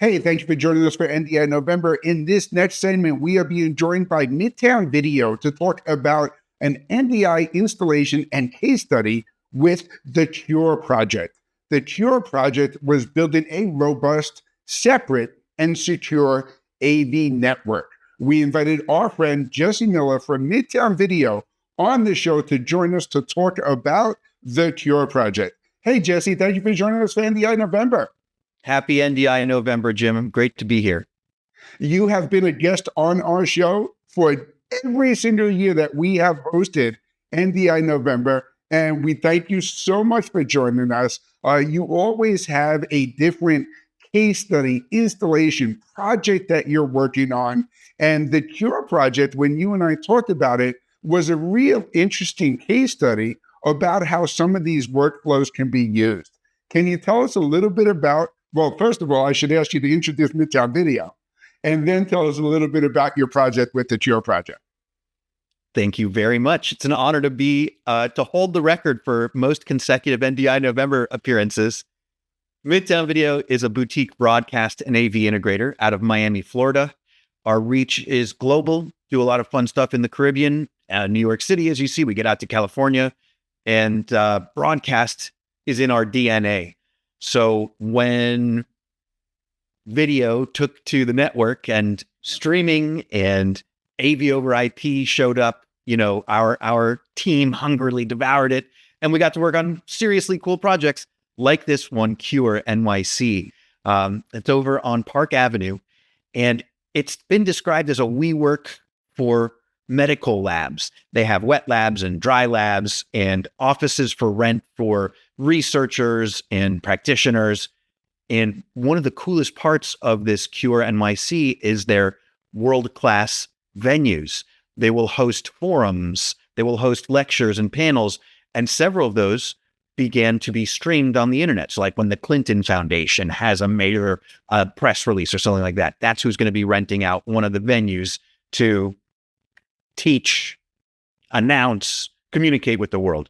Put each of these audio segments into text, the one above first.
Hey, thank you for joining us for NDI November. In this next segment, we are being joined by Midtown Video to talk about an NDI installation and case study with the Cure project. The Cure project was building a robust, separate, and secure AV network. We invited our friend Jesse Miller from Midtown Video on the show to join us to talk about the Cure project. Hey, Jesse, thank you for joining us for NDI November. Happy NDI November, Jim. Great to be here. You have been a guest on our show for every single year that we have hosted NDI November, and we thank you so much for joining us. You always have a different case study, installation, project that you're working on, and the Cure project, when you and I talked about it, was a real interesting case study about how some of these workflows can be used. Can you tell us a little bit about, well, first of all, I should ask you to introduce Midtown Video, and then tell us a little bit about your project with the Cure project. Thank you very much. It's an honor to be to hold the record for most consecutive NDI November appearances. Midtown Video is a boutique broadcast and AV integrator out of Miami, Florida. Our reach is global, do a lot of fun stuff in the Caribbean, New York City, as you see, we get out to California, and broadcast is in our DNA. So when video took to the network and streaming and AV over IP showed up, our team hungrily devoured it, and we got to work on seriously cool projects like this one, Cure NYC. It's over on Park Avenue, and it's been described as a WeWork for medical labs. They have wet labs and dry labs and offices for rent for researchers and practitioners. And one of the coolest parts of this Cure NYC is their world-class venues. They will host forums, they will host lectures and panels, and several of those began to be streamed on the internet. So like when the Clinton Foundation has a major press release or something like that, that's who's going to be renting out one of the venues to teach, announce, communicate with the world.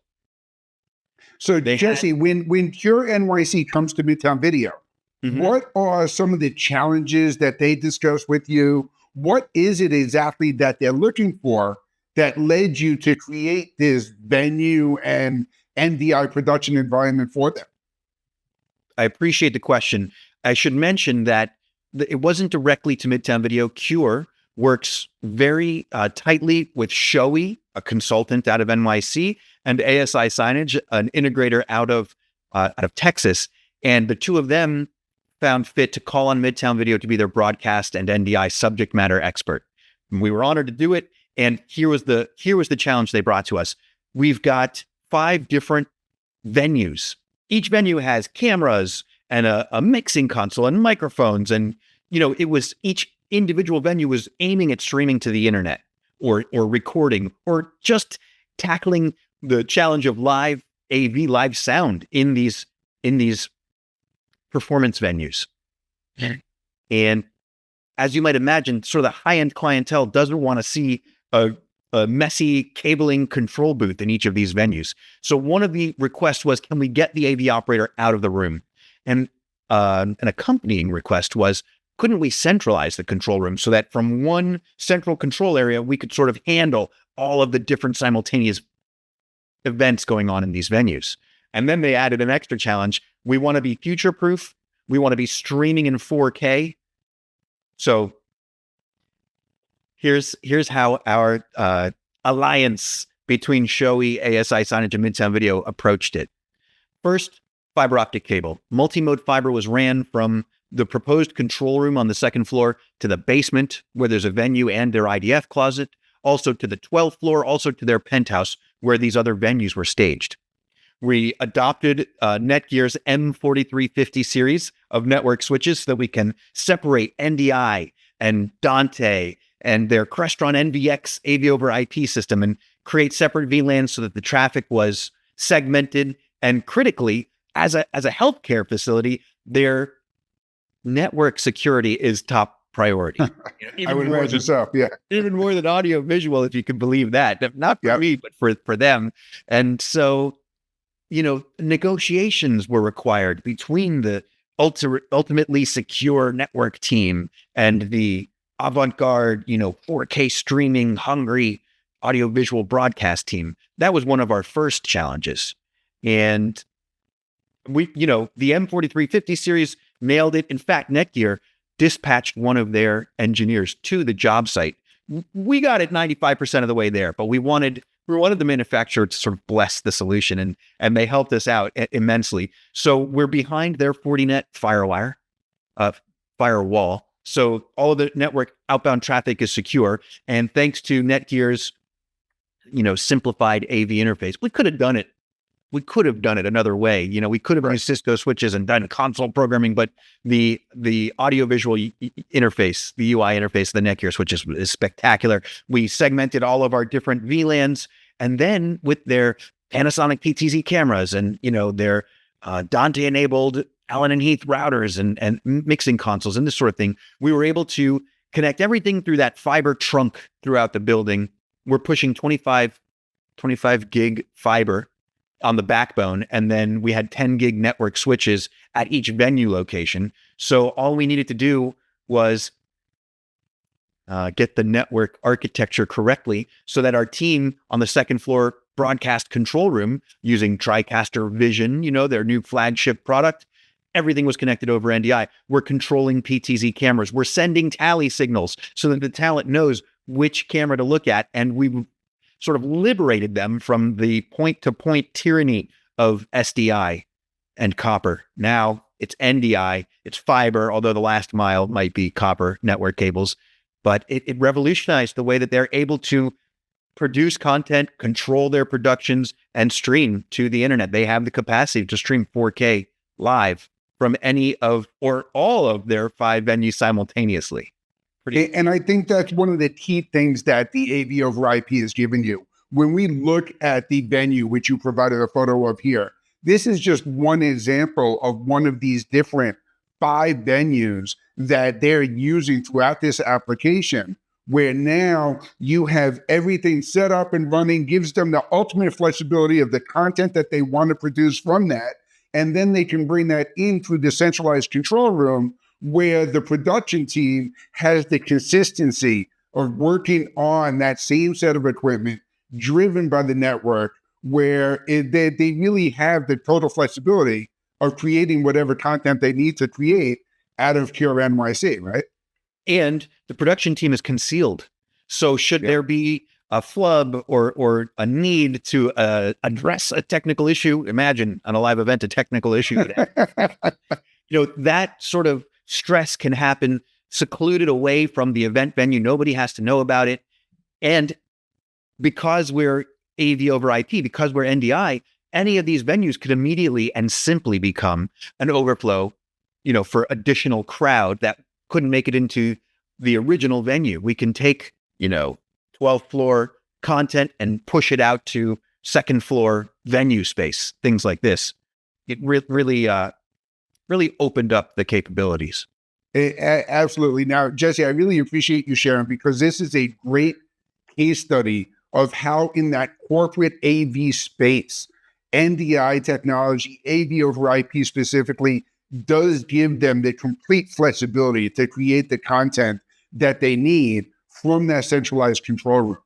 So Jesse, when Cure NYC comes to Midtown Video, what are some of the challenges that they discuss with you? What is it exactly that they're looking for that led you to create this venue and NDI production environment for them? I appreciate the question. I should mention that it wasn't directly to Midtown Video. Cure works very tightly with Shoei, a consultant out of NYC, and ASI Signage, an integrator out of Texas. And the two of them found fit to call on Midtown Video to be their broadcast and NDI subject matter expert. And we were honored to do it. And here was the challenge they brought to us. We've got 5 different venues. Each venue has cameras and a mixing console and microphones. And, it was each individual venue was aiming at streaming to the internet or recording or just tackling the challenge of live AV, live sound in these performance venues. And as you might imagine, sort of the high-end clientele doesn't want to see a messy cabling control booth in each of these venues. So one of the requests was, can we get the AV operator out of the room? And an accompanying request was, couldn't we centralize the control room so that from one central control area, we could sort of handle all of the different simultaneous events going on in these venues? And then they added an extra challenge. We want to be future-proof. We want to be streaming in 4K. So here's how our alliance between Shoei, ASI Signage, and Midtown Video approached it. First, fiber optic cable. Multi-mode fiber was ran from the proposed control room on the 2nd floor to the basement where there's a venue and their IDF closet, also to the 12th floor, also to their penthouse where these other venues were staged. We adopted Netgear's M4350 series of network switches so that we can separate NDI and Dante and their Crestron NVX AV over IP system and create separate VLANs so that the traffic was segmented. And critically, as a healthcare facility, their network security is top priority. I would imagine so, yeah. Even more than audio visual, if you can believe that. Not for me, but for them. And so, negotiations were required between the ultimately secure network team and the avant-garde, 4K streaming hungry audiovisual broadcast team. That was one of our first challenges. And the M4350 series nailed it. In fact, Netgear dispatched one of their engineers to the job site. We got it 95% of the way there, but we wanted the manufacturer to sort of bless the solution, and they helped us out immensely. So we're behind their Fortinet firewall. So all of the network outbound traffic is secure. And thanks to Netgear's, simplified AV interface, we could have done it. We could have done it another way. We could have used Cisco switches and done console programming, but the audiovisual interface, the UI interface, the Netgear switches is spectacular. We segmented all of our different VLANs, and then with their Panasonic PTZ cameras and their Dante-enabled Allen and Heath routers and mixing consoles and this sort of thing, we were able to connect everything through that fiber trunk throughout the building. We're pushing 25 gig fiber on the backbone, and then we had 10 gig network switches at each venue location. So all we needed to do was get the network architecture correctly so that our team on the second floor broadcast control room using TriCaster Vision, their new flagship product, everything was connected over NDI. We're controlling PTZ cameras. We're sending tally signals so that the talent knows which camera to look at, and we sort of liberated them from the point-to-point tyranny of SDI and copper. Now it's NDI, it's fiber, although the last mile might be copper network cables. But it revolutionized the way that they're able to produce content, control their productions, and stream to the internet. They have the capacity to stream 4K live from any of or all of their 5 venues simultaneously. And I think that's one of the key things that the AV over IP has given you. When we look at the venue, which you provided a photo of here, this is just one example of one of these different 5 venues that they're using throughout this application, where now you have everything set up and running, gives them the ultimate flexibility of the content that they want to produce from that. And then they can bring that into the centralized control room where the production team has the consistency of working on that same set of equipment driven by the network, where they really have the total flexibility of creating whatever content they need to create out of Cure NYC, right? And the production team is concealed. So should there be a flub or a need to address a technical issue, imagine on a live event, a technical issue, that sort of stress can happen secluded away from the event venue. Nobody has to know about it. And because we're AV over IP, because we're NDI, any of these venues could immediately and simply become an overflow, for additional crowd that couldn't make it into the original venue. We can take, 12th floor content and push it out to second floor venue space, things like this. It really opened up the capabilities. Absolutely. Now, Jesse, I really appreciate you sharing, because this is a great case study of how in that corporate AV space, NDI technology, AV over IP specifically, does give them the complete flexibility to create the content that they need from that centralized control room.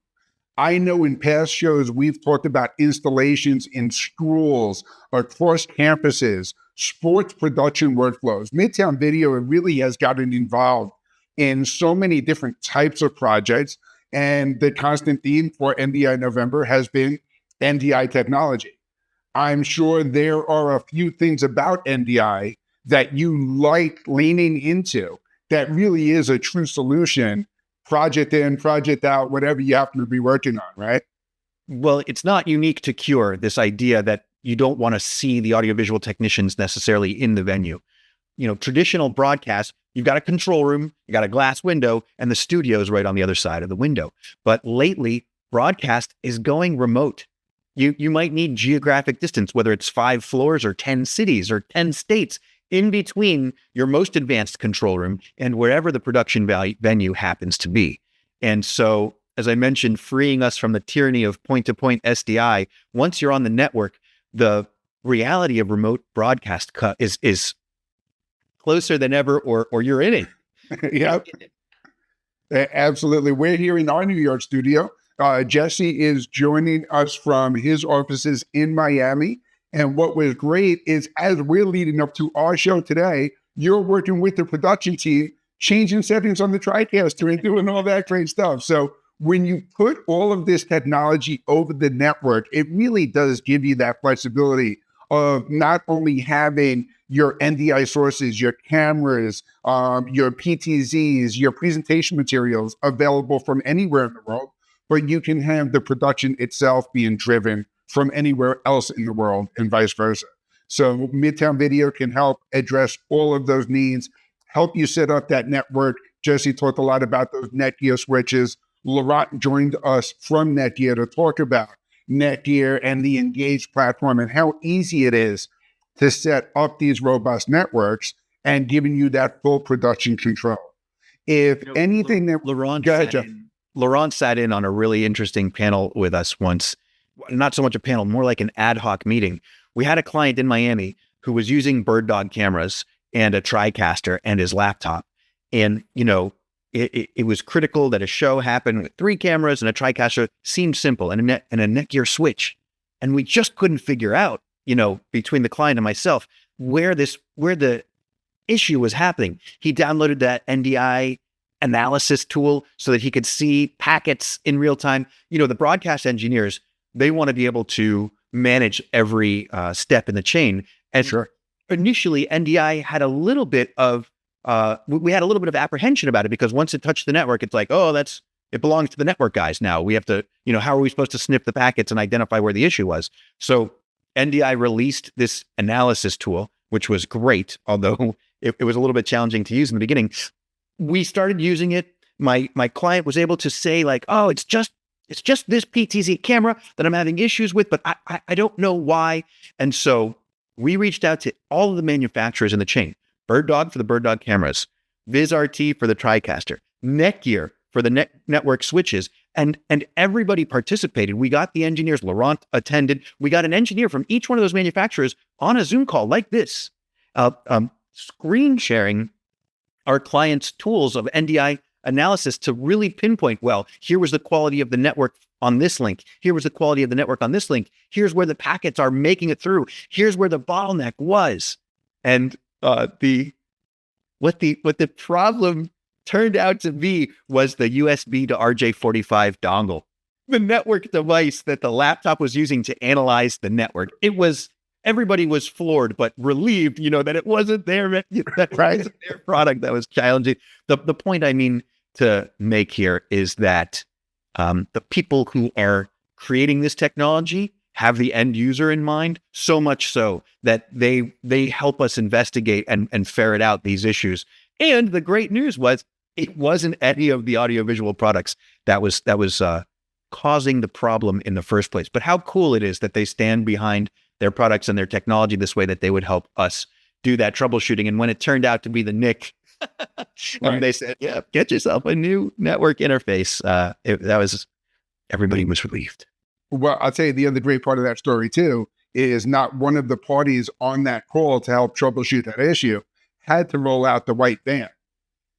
I know in past shows, we've talked about installations in schools, across campuses, sports production workflows. Midtown Video really has gotten involved in so many different types of projects. And the constant theme for NDI November has been NDI technology. I'm sure there are a few things about NDI that you like leaning into that really is a true solution, project in, project out, whatever you happen to be working on, right? Well, it's not unique to Cure, this idea that you don't want to see the audiovisual technicians necessarily in the venue. Traditional broadcast, you've got a control room, you got a glass window, and the studio is right on the other side of the window. But lately, broadcast is going remote. You might need geographic distance, whether it's 5 floors or 10 cities or 10 states, in between your most advanced control room and wherever the production venue happens to be. And so, as I mentioned, freeing us from the tyranny of point-to-point SDI, once you're on the network, the reality of remote broadcast is closer than ever, or you're in it. Yep. Absolutely. We're here in our New York studio. Jesse is joining us from his offices in Miami. And what was great is as we're leading up to our show today, you're working with the production team, changing settings on the TriCaster and doing all that great stuff. So when you put all of this technology over the network, it really does give you that flexibility of not only having your NDI sources, your cameras, your PTZs, your presentation materials available from anywhere in the world, but you can have the production itself being driven from anywhere else in the world and vice versa. So Midtown Video can help address all of those needs, help you set up that network. Jesse talked a lot about those Netgear switches. Laurent joined us from Netgear to talk about Netgear and the Engage platform and how easy it is to set up these robust networks and giving you that full production control. If anything that Laurent sat in on a really interesting panel with us once, not so much a panel, more like an ad hoc meeting. We had a client in Miami who was using BirdDog cameras and a TriCaster and his laptop. And, it was critical that a show happened with 3 cameras and a TriCaster. Seemed simple, and a Netgear switch. And we just couldn't figure out, between the client and myself, where the issue was happening. He downloaded that NDI analysis tool so that he could see packets in real time. The broadcast engineers, they want to be able to manage every step in the chain. And sure, initially, NDI had a little bit of we had a little bit of apprehension about it, because once it touched the network, it's like, oh, it belongs to the network guys now. We have to, how are we supposed to snip the packets and identify where the issue was? So NDI released this analysis tool, which was great, although it was a little bit challenging to use in the beginning. We started using it. My client was able to say, like, oh, it's just this PTZ camera that I'm having issues with, but I don't know why. And so we reached out to all of the manufacturers in the chain. BirdDog for the BirdDog cameras, Vizrt for the TriCaster, Netgear for the network switches, and everybody participated. We got the engineers. Laurent attended. We got an engineer from each one of those manufacturers on a Zoom call like this, screen sharing our clients' tools of NDI analysis to really pinpoint, well, here was the quality of the network on this link. Here was the quality of the network on this link. Here's where the packets are making it through. Here's where the bottleneck was. And what the problem turned out to be was the USB to RJ45 dongle, the network device that the laptop was using to analyze the network. Everybody was floored, but relieved, that it wasn't their product that was challenging. The point I mean to make here is that the people who are creating this technology have the end user in mind, so much so that they help us investigate and ferret out these issues. And the great news was it wasn't any of the audiovisual products that was causing the problem in the first place. But how cool it is that they stand behind their products and their technology this way, that they would help us do that troubleshooting. And when it turned out to be the NIC, and they said, yeah, get yourself a new network interface, everybody was relieved. Well, I'll tell you, the other great part of that story too is not one of the parties on that call to help troubleshoot that issue had to roll out the white van.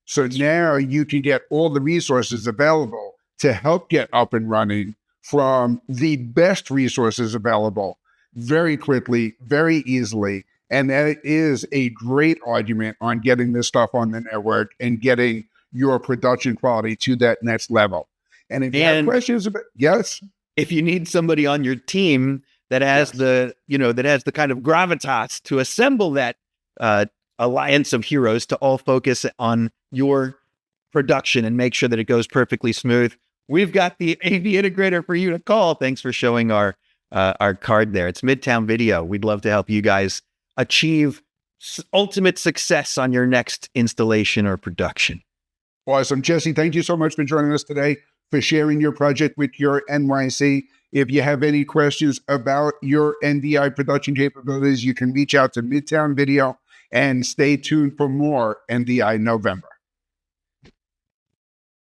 So now you can get all the resources available to help get up and running from the best resources available very quickly, very easily. And that is a great argument on getting this stuff on the network and getting your production quality to that next level. And if you have questions about, yes. If you need somebody on your team that has that has the kind of gravitas to assemble that alliance of heroes to all focus on your production and make sure that it goes perfectly smooth, we've got the AV integrator for you to call. Thanks for showing our card there. It's Midtown Video. We'd love to help you guys achieve ultimate success on your next installation or production. Awesome. Jesse, thank you so much for joining us today, for sharing your project with your NYC. If you have any questions about your NDI production capabilities, you can reach out to Midtown Video, and stay tuned for more NDI November.